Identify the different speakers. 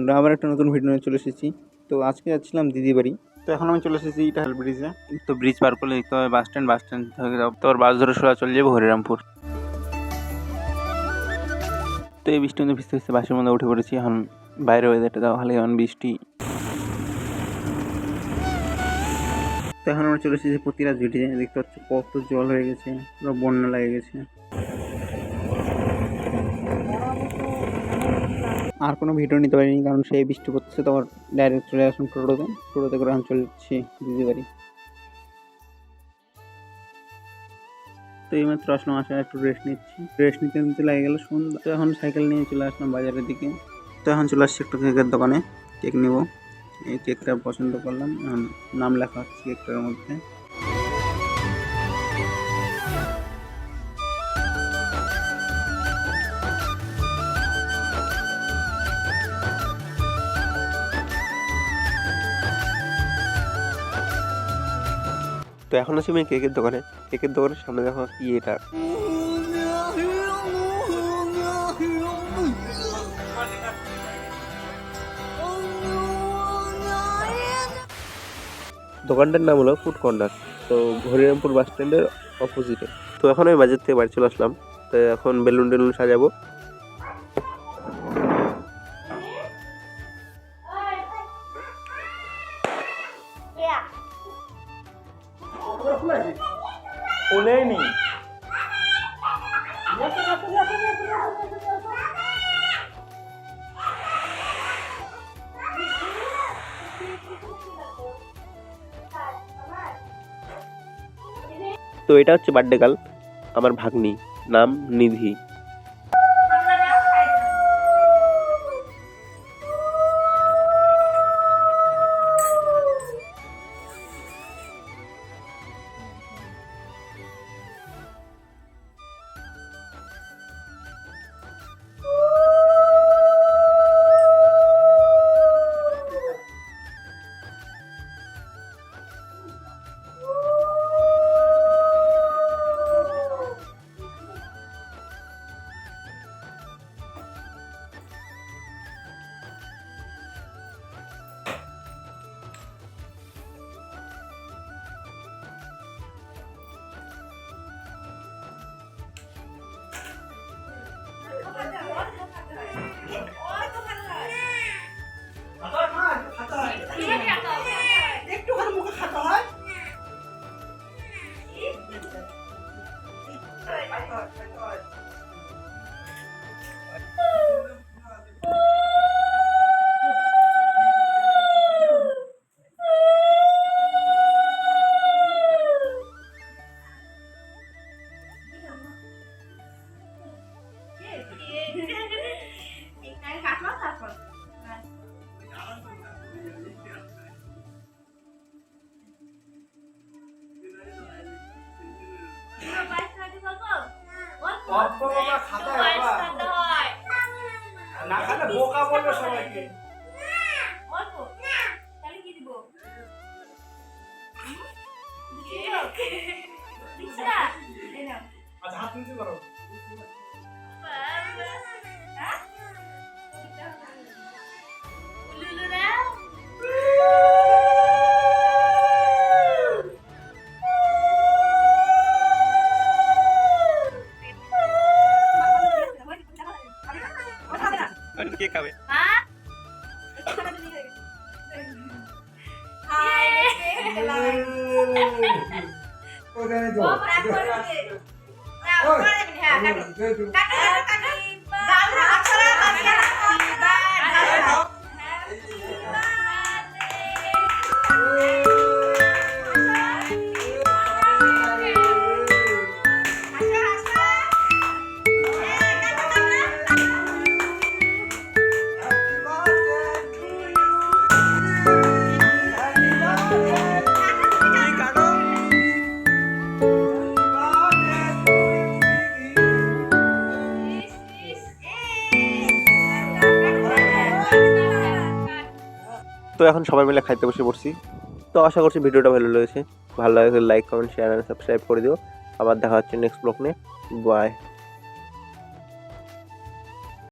Speaker 1: বন্ধুরা, আবার একটা নতুন ভিডিও নিয়ে চলে এসেছি। তো আজকে যাচ্ছিলাম দিদি বাড়ি। তো এখন আমি চলে এসেছি ইটাহাল ব্রিজে। তো ব্রিজ পার করলে দেখতে হবে বাস স্ট্যান্ড থেকে তোর বাস ধরে সোজা চলে যাবো হরিরামপুর। তো এই বৃষ্টির মধ্যে ভিজতে ভিজতে বাসের মধ্যে উঠে পড়েছি। এখন বাইরে ওয়েদারটা দেওয়া ভালো, এখন বৃষ্টি। তো এখন আমরা চলে এসেছি প্রতিরাজ ভিডিয়ে। দেখতে পাচ্ছি কত জল হয়ে গেছে, পুরো বন্যা লেগে গেছে। আর কোনো ভিডিও নিতে পারিনি কারণ সেই বৃষ্টি পড়ছে। তো আবার ডাইরেক্ট চলে আসলাম টোটোতে করে এখন চলে যাচ্ছি দিদি বাড়ি। তো এইমাত্র আসলাম, আসলে একটু রেস্ট নিতে নিতে লাগে গেল সন্ধ্যা। তো এখন সাইকেল নিয়ে চলে আসলাম বাজারের দিকে। তো এখন চলে আসছি একটু কেকের দোকানে, কেক নেব। এই কেকটা পছন্দ করলাম, নাম লেখা হচ্ছে কেকটার মধ্যে।
Speaker 2: তো এখন আছি আমি কেকের দোকানের সামনে। দেখো কি এটা, দোকানটার নাম হলো ফুড কর্নার। তো হরিরামপুর বাস স্ট্যান্ডের অপোজিটে। তো এখন আমি বাজার থেকে বাড়ি চলে আসলাম। তো এখন বেলুন টেলুন সাজাবো। তো এটা হচ্ছে বার্থডে গার্ল, আমার ভাগ্নি, নাম নিধি।
Speaker 3: না খালে বোকা বলবে সবাইকে। আচ্ছা হাত নিচে করো।
Speaker 2: কে খাবে? তো এখন সবাই মিলে খাইতে বসে পড়ছি। তো আশা করছি ভিডিওটা ভালো লেগেছে। ভালো লাগলে লাইক, কমেন্ট, শেয়ার আর সাবস্ক্রাইব করে দিও। আবার দেখা হচ্ছে নেক্সট ব্লগ নিয়ে। বাই।